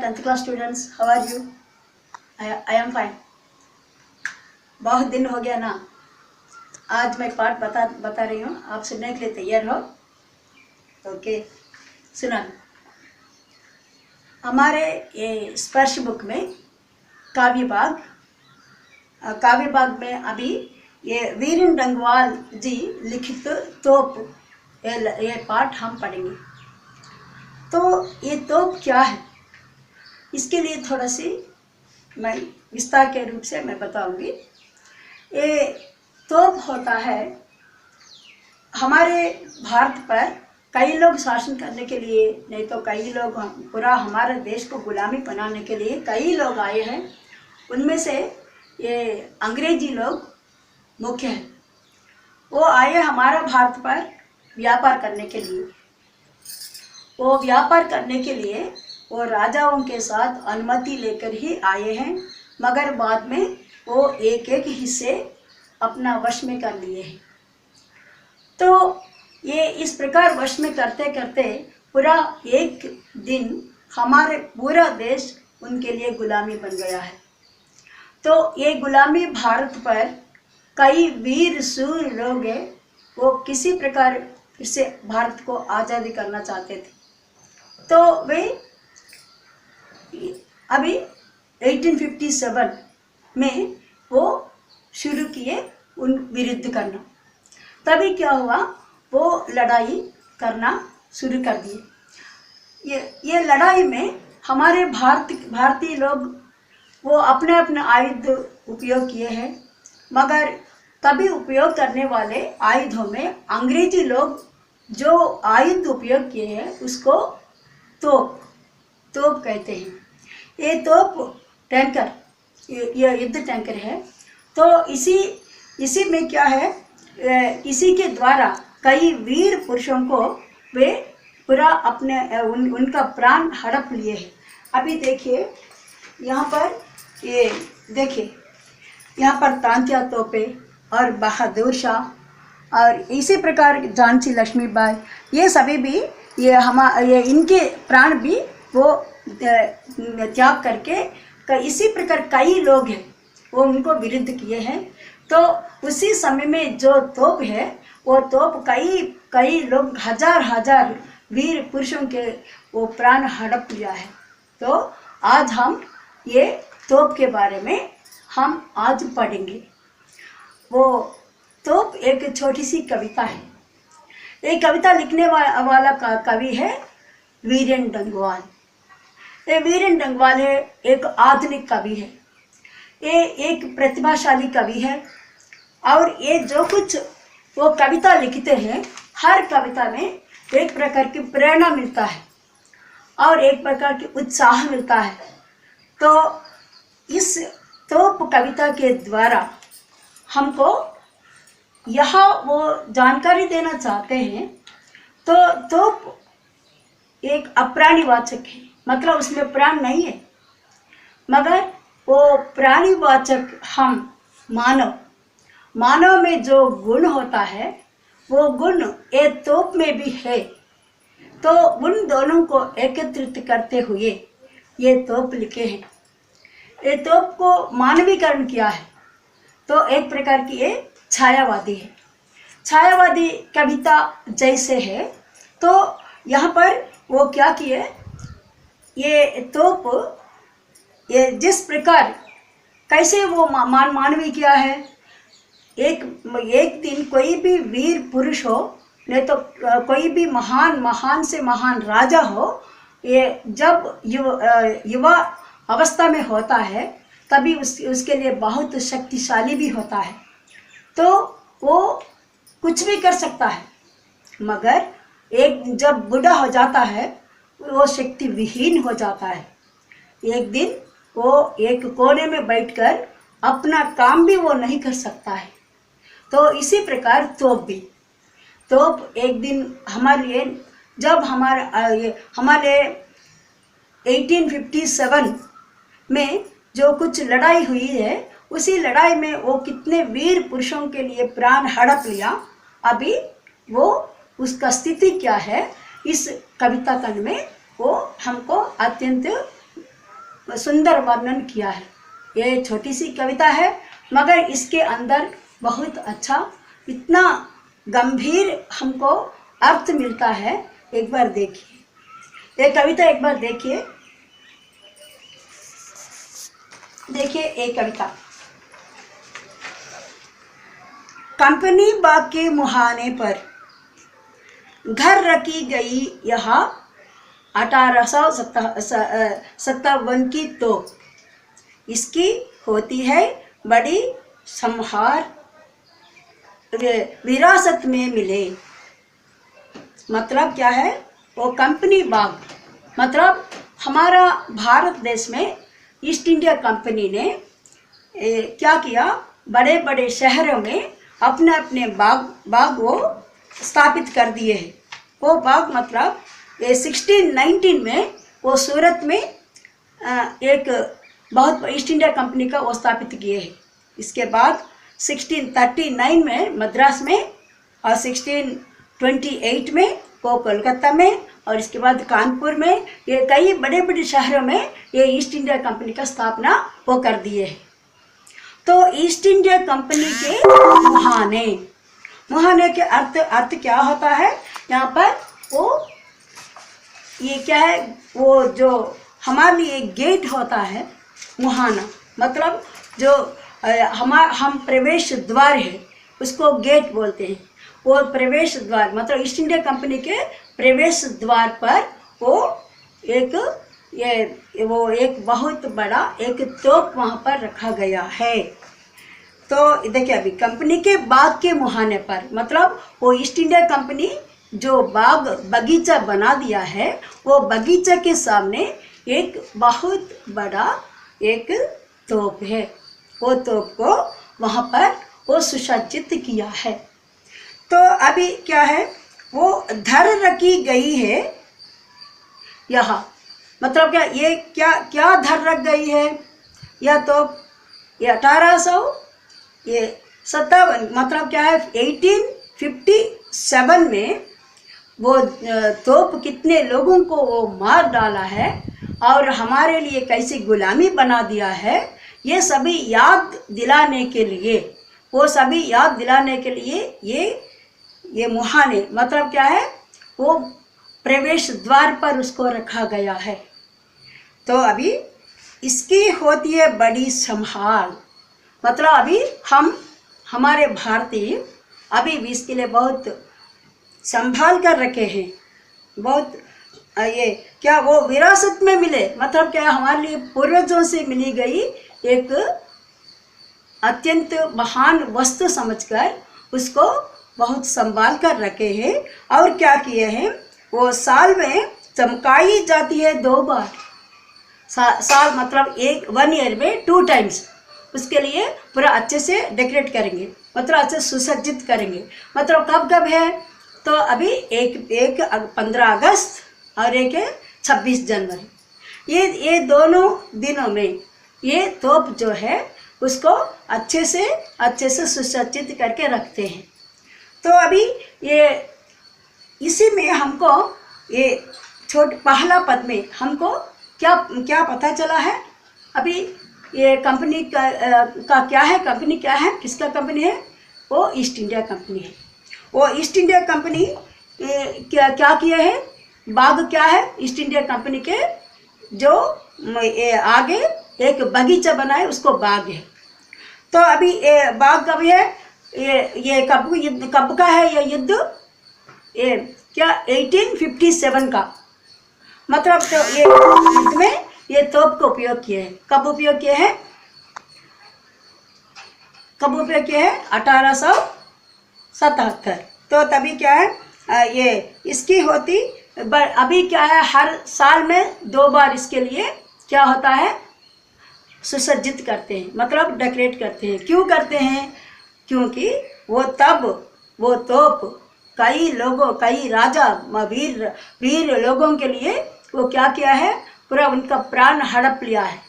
10th class students. How are you? I am fine. बहुत दिन हो गया ना, आज मैं पाठ बता रही हूँ, आप सुनने के लिए तैयार हो? ओके, सुना। हमारे ये स्पर्श बुक में काव्य बाग में अभी ये वीरेन डंगवाल जी लिखित तोप ये पाठ हम पढ़ेंगे। तो ये तोप क्या है, इसके लिए थोड़ा सी मैं विस्तार के रूप से मैं बताऊंगी। ये तोप होता है, हमारे भारत पर कई लोग शासन करने के लिए, नहीं तो कई लोग पूरा हमारे देश को गुलामी बनाने के लिए कई लोग आए हैं। उनमें से ये अंग्रेजी लोग मुख्य हैं। वो आए हमारा भारत पर व्यापार करने के लिए। वो व्यापार करने के लिए वो राजाओं के साथ अनुमति लेकर ही आए हैं, मगर बाद में वो एक एक हिस्से अपना वश में कर लिए हैं। तो ये इस प्रकार वश में करते करते पूरा एक दिन हमारे पूरा देश उनके लिए गुलामी बन गया है। तो ये गुलामी भारत पर कई वीर शूर लोग हैं, वो किसी प्रकार से भारत को आज़ादी करना चाहते थे। तो वे अभी 1857 में वो शुरू किए उन विरुद्ध करना। तभी क्या हुआ, वो लड़ाई करना शुरू कर दिए। ये लड़ाई में हमारे भारतीय लोग वो अपने अपने आयुध उपयोग किए हैं, मगर तभी उपयोग करने वाले आयुधों में अंग्रेजी लोग जो आयुध उपयोग किए हैं उसको तोप कहते हैं। ये तोप टैंकर, ये युद्ध टैंकर है। तो इसी में क्या है, इसी के द्वारा कई वीर पुरुषों को वे पूरा अपने उनका प्राण हड़प लिए हैं। अभी देखिए यहाँ पर, ये देखिए यहाँ पर तांत्या तोपे और बहादुर शाह और इसी प्रकार झांसी लक्ष्मीबाई, ये सभी भी ये इनके प्राण भी वो त्याग करके इसी प्रकार कई लोग हैं वो उनको विरुद्ध किए हैं। तो उसी समय में जो तोप है वो तोप कई लोग हजार वीर पुरुषों के वो प्राण हड़प लिया है। तो आज हम ये तोप के बारे में हम आज पढ़ेंगे। वो तोप एक छोटी सी कविता है। ये कविता लिखने वाला कवि है वीरेन डंगवाल। ये वीरेन डंगवाल है, एक आधुनिक कवि है, ये एक प्रतिभाशाली कवि है। और ये जो कुछ वो कविता लिखते हैं, हर कविता में एक प्रकार की प्रेरणा मिलता है और एक प्रकार की उत्साह मिलता है। तो इस तोप कविता के द्वारा हमको यहाँ वो जानकारी देना चाहते हैं। तो तोप एक अप्राणीवाचक है, मतलब उसमें प्राण नहीं है, मगर वो प्राणीवाचक हम मानव में जो गुण होता है वो गुण ये तोप में भी है। तो उन दोनों को एकत्रित करते हुए ये तोप लिखे हैं। ये तोप को मानवीकरण किया है। तो एक प्रकार की ये छायावादी है, छायावादी कविता जैसे है। तो यहाँ पर वो क्या किए, ये तोप ये जिस प्रकार कैसे वो मानवीय किया है। एक दिन कोई भी वीर पुरुष हो, नहीं तो कोई भी महान से महान राजा हो, ये जब युवा अवस्था में होता है तभी उसके लिए बहुत शक्तिशाली भी होता है। तो वो कुछ भी कर सकता है, मगर एक जब बूढ़ा हो जाता है वो शक्ति विहीन हो जाता है। एक दिन वो एक कोने में बैठकर अपना काम भी वो नहीं कर सकता है। तो इसी प्रकार तोप एक दिन जब हमारे 1857 में जो कुछ लड़ाई हुई है, उसी लड़ाई में वो कितने वीर पुरुषों के लिए प्राण हड़प लिया। अभी वो उसका स्थिति क्या है, इस कविता खंड में वो हमको अत्यंत सुंदर वर्णन किया है। ये छोटी सी कविता है मगर इसके अंदर बहुत अच्छा, इतना गंभीर हमको अर्थ मिलता है। एक बार देखिए ये कविता, एक बार देखिए ये कविता। कंपनी बाग के मुहाने पर घर रखी गई यह 1857 की तोप, इसकी होती है बड़ी संहार, विरासत में मिले। मतलब क्या है? वो कंपनी बाग मतलब हमारा भारत देश में ईस्ट इंडिया कंपनी ने क्या किया, बड़े बड़े शहरों में अपने अपने बाग वो स्थापित कर दिए हैं। वो बाग मतलब 1619 में वो सूरत में एक बहुत ईस्ट इंडिया कंपनी का वो स्थापित किए हैं। इसके बाद 1639 में मद्रास में और 1628 में वो कोलकाता में और इसके बाद कानपुर में, ये कई बड़े बड़े शहरों में ये ईस्ट इंडिया कंपनी का स्थापना वो कर दिए है। तो ईस्ट इंडिया कंपनी के मुहाने के अर्थ क्या होता है? यहाँ पर वो ये क्या है, वो जो हमारे लिए गेट होता है मुहाना, मतलब जो हम प्रवेश द्वार है उसको गेट बोलते हैं। वो प्रवेश द्वार मतलब ईस्ट इंडिया कंपनी के प्रवेश द्वार पर वो एक बहुत बड़ा एक तोप वहाँ पर रखा गया है। तो देखिए अभी कंपनी के बाग के मुहाने पर मतलब वो ईस्ट इंडिया कंपनी जो बाग बगीचा बना दिया है, वो बगीचा के सामने एक बहुत बड़ा एक तोप है। वो तोप को वहाँ पर वो सुसज्जित किया है। तो अभी क्या है, वो धर रखी गई है यहाँ, मतलब क्या ये क्या धर रख गई है? यह तोप ये 1857 मतलब क्या है 1857 में वो तोप कितने लोगों को वो मार डाला है और हमारे लिए कैसी गुलामी बना दिया है, ये सभी याद दिलाने के लिए, वो सभी याद दिलाने के लिए ये मुहाने मतलब क्या है, वो प्रवेश द्वार पर उसको रखा गया है। तो अभी इसकी होती है बड़ी संभाल, मतलब अभी हमारे भारतीय अभी भी इसके लिए बहुत संभाल कर रखे हैं। बहुत ये क्या वो विरासत में मिले, मतलब क्या हमारे लिए पूर्वजों से मिली गई एक अत्यंत महान वस्तु समझकर उसको बहुत संभाल कर रखे हैं। और क्या किए हैं, वो साल में चमकाई जाती है 2 बार। साल मतलब 1 ईयर में 2 टाइम्स उसके लिए पूरा अच्छे से डेकोरेट करेंगे, मतलब अच्छे सुसज्जित करेंगे। मतलब कब है, तो अभी एक 15 अगस्त और एक 26 जनवरी, ये दोनों दिनों में ये तोप जो है उसको अच्छे से सुसज्जित करके रखते हैं। तो अभी ये इसी में हमको ये पहला पद में हमको क्या पता चला है। अभी ये कंपनी का क्या है, कंपनी क्या है, किसका कंपनी है? वो ईस्ट इंडिया कंपनी है। वो ईस्ट इंडिया कंपनी क्या किया है, बाग क्या है ईस्ट इंडिया कंपनी के, जो आगे एक बगीचा बना है उसको बाग है। तो अभी ये बाग कब है, ये कब का है ये युद्ध, ये क्या 1857 का, मतलब तो ये युद्ध में ये तोप को उपयोग किए हैं। कब उपयोग किए हैं 1877। तो तभी क्या है ये इसकी होती, अभी क्या है हर साल में 2 बार इसके लिए क्या होता है, सुसज्जित करते हैं, मतलब डेकोरेट करते हैं। क्यों करते हैं? क्योंकि वो तोप कई राजा वीर लोगों के लिए वो क्या किया है, पूरा उनका प्राण हड़प लिया है।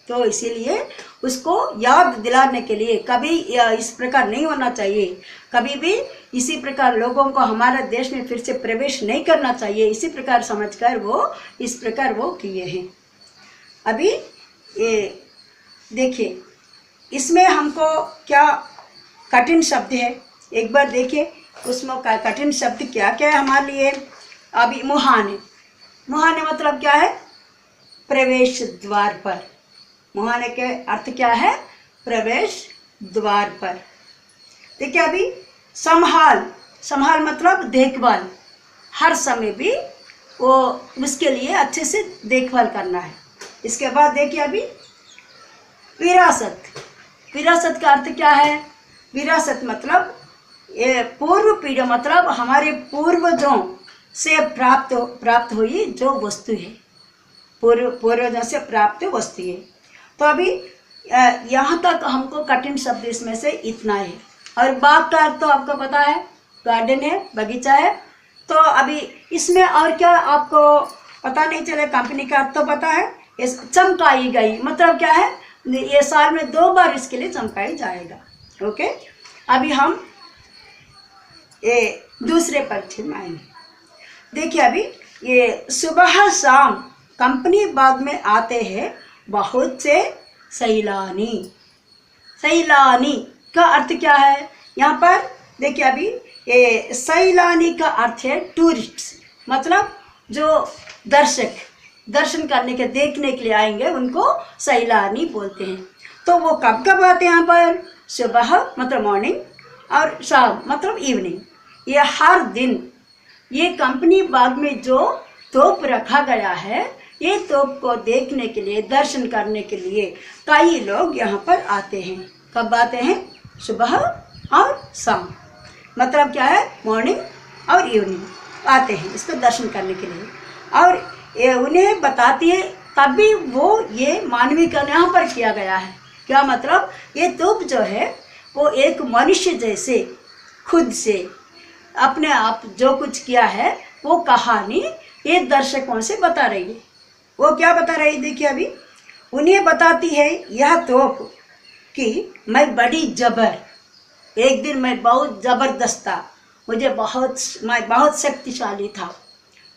तो इसीलिए उसको याद दिलाने के लिए कभी इस प्रकार नहीं होना चाहिए, कभी भी इसी प्रकार लोगों को हमारे देश में फिर से प्रवेश नहीं करना चाहिए, इसी प्रकार समझकर वो इस प्रकार वो किए हैं। अभी ये देखिए, इसमें हमको क्या कठिन शब्द है, एक बार देखिए उसमें कठिन शब्द क्या क्या है हमारे लिए। अभी मुहाने, मुहाने मतलब क्या है? प्रवेश द्वार पर। मुहाने के अर्थ क्या है? प्रवेश द्वार पर। देखिए अभी संभाल, संभाल मतलब देखभाल, हर समय भी वो उसके लिए अच्छे से देखभाल करना है। इसके बाद देखिए अभी विरासत, विरासत का अर्थ क्या है? विरासत मतलब ये पूर्व पीढ़ी, मतलब हमारे पूर्वजों से प्राप्त हुई जो वस्तु है, पूर्वजों से प्राप्त वस्तु है। तो अभी यहाँ तक हमको कठिन शब्द इसमें से इतना है। और बाग का अर्थ तो आपको पता है, गार्डन है, बगीचा है। तो अभी इसमें और क्या आपको पता नहीं चले? कंपनी का अर्थ तो पता है। चमकाई गई मतलब क्या है? ये साल में 2 बार इसके लिए चमकाई जाएगा। ओके, अभी हम ये दूसरे परिचय में आएंगे। देखिए अभी ये सुबह शाम कंपनी बाग में आते हैं बहुत से सैलानी। सैलानी का अर्थ क्या है यहाँ पर? देखिए अभी ये सैलानी का अर्थ है टूरिस्ट, मतलब जो दर्शक दर्शन करने के, देखने के लिए आएंगे उनको सैलानी बोलते हैं। तो वो कब कब आते हैं यहाँ पर? सुबह मतलब मॉर्निंग, और शाम मतलब इवनिंग। ये हर दिन ये कंपनी बाग में जो तोप रखा गया है, ये तोप को देखने के लिए, दर्शन करने के लिए कई लोग यहाँ पर आते हैं। कब आते हैं? सुबह और शाम, मतलब क्या है? मॉर्निंग और इवनिंग आते हैं इसको दर्शन करने के लिए। और ये उन्हें बताती है, तभी वो ये मानवीकरण यहाँ पर किया गया है। क्या मतलब? ये तोप जो है वो एक मनुष्य जैसे खुद से अपने आप जो कुछ किया है वो कहानी ये दर्शकों से बता रही है। वो क्या बता रही? देखिए अभी उन्हें बताती है यह तोप कि मैं बड़ी जबर, एक दिन मैं बहुत ज़बरदस्त था, मैं बहुत शक्तिशाली था,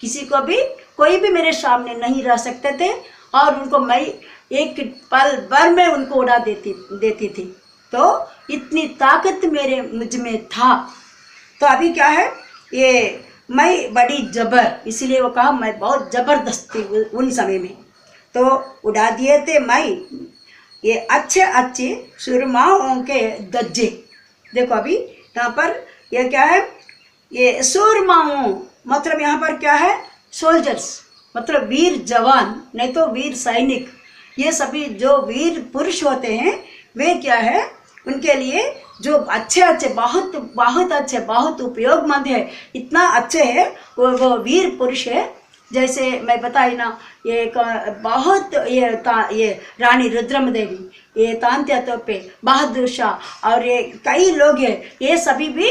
किसी को भी कोई भी मेरे सामने नहीं रह सकते थे, और उनको मैं एक पल भर में उनको उड़ा देती थी। तो इतनी ताकत मुझ में था। तो अभी क्या है? ये मैं बड़ी जबर, इसीलिए वो कहा मैं बहुत ज़बरदस्त थी उन समय में। तो उड़ा दिए थे मैं ये अच्छे अच्छे सुरमाओं के दज्जे। देखो अभी यहाँ पर ये क्या है? ये सुरमाओं मतलब यहाँ पर क्या है? सोल्जर्स मतलब वीर जवान, नहीं तो वीर सैनिक। ये सभी जो वीर पुरुष होते हैं वे क्या है? उनके लिए जो अच्छे अच्छे, बहुत बहुत अच्छे, बहुत उपयोगमंद है, इतना अच्छे है वो वीर पुरुष है। जैसे मैं बताई ना, ये बहुत ये रानी रुद्रम देवी, ये तांत्या तोपे, बहादुर शाह, और ये कई लोग हैं, ये सभी भी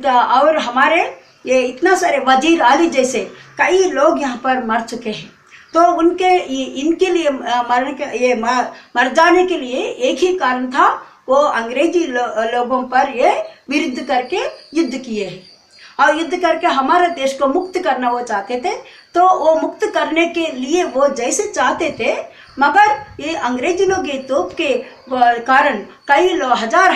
और हमारे ये इतना सारे वजीर आली जैसे कई लोग यहाँ पर मर चुके हैं। तो इनके लिए मर जाने के लिए एक ही कारण था, वो अंग्रेजी लोगों पर ये विरुद्ध करके युद्ध किए हैं, और युद्ध करके हमारे देश को मुक्त करना वो चाहते थे। तो वो मुक्त करने के लिए वो जैसे चाहते थे, मगर ये अंग्रेजी लोग ये तोप के कारण कई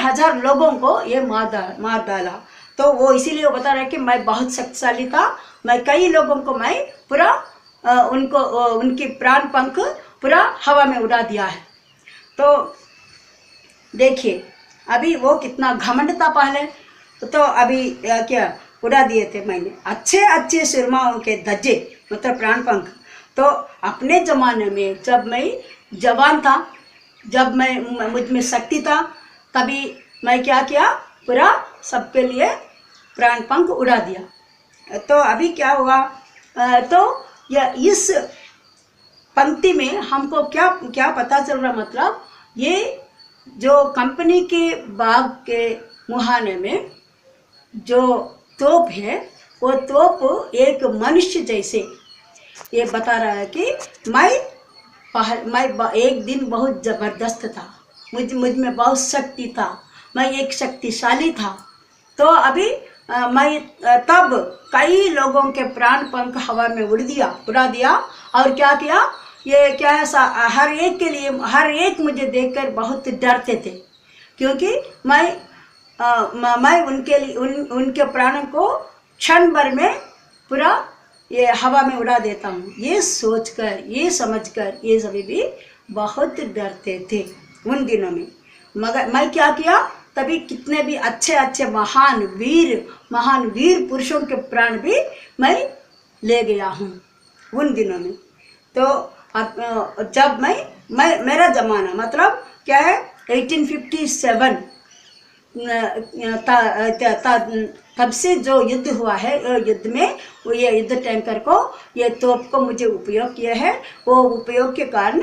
हजार लोगों को ये मार डाला। तो वो इसीलिए वो बता रहे कि मैं बहुत शक्तिशाली था, मैं कई लोगों को मैं पूरा उनकी प्राण पंख पूरा हवा में उड़ा दिया है। तो देखिए अभी वो कितना घमंड था पहले। तो अभी क्या उड़ा दिए थे मैंने अच्छे अच्छे सुरमाओं के धज्जे, मतलब प्राण पंख। तो अपने ज़माने में जब मैं जवान था, जब मैं मुझ में शक्ति था, तभी मैं क्या किया? पूरा सबके लिए प्राण पंख उड़ा दिया। तो अभी क्या हुआ? तो इस पंक्ति में हमको क्या पता चल रहा? मतलब ये जो कंपनी के बाग के मुहाने में जो तोप है, वो तोप एक मनुष्य जैसे ये बता रहा है कि मैं एक दिन बहुत ज़बरदस्त था, मुझ में बहुत शक्ति था, मैं एक शक्तिशाली था। तो अभी मैं तब कई लोगों के प्राण पंख हवा में उड़ा दिया, और क्या किया? ये क्या है, हर एक के लिए, हर एक मुझे देखकर बहुत डरते थे, क्योंकि मैं उनके लिए उनके प्राणों को क्षण भर में पूरा ये हवा में उड़ा देता हूँ। ये सोचकर, ये समझकर ये सभी भी बहुत डरते थे उन दिनों में। मगर मैं क्या किया, तभी कितने भी अच्छे अच्छे महान वीर पुरुषों के प्राण भी मैं ले गया हूँ उन दिनों में। तो जब मैं मेरा ज़माना मतलब क्या है, 1857 तब से जो युद्ध हुआ है, युद्ध में ये युद्ध टैंकर को, ये तोप को मुझे उपयोग किया है। वो उपयोग के कारण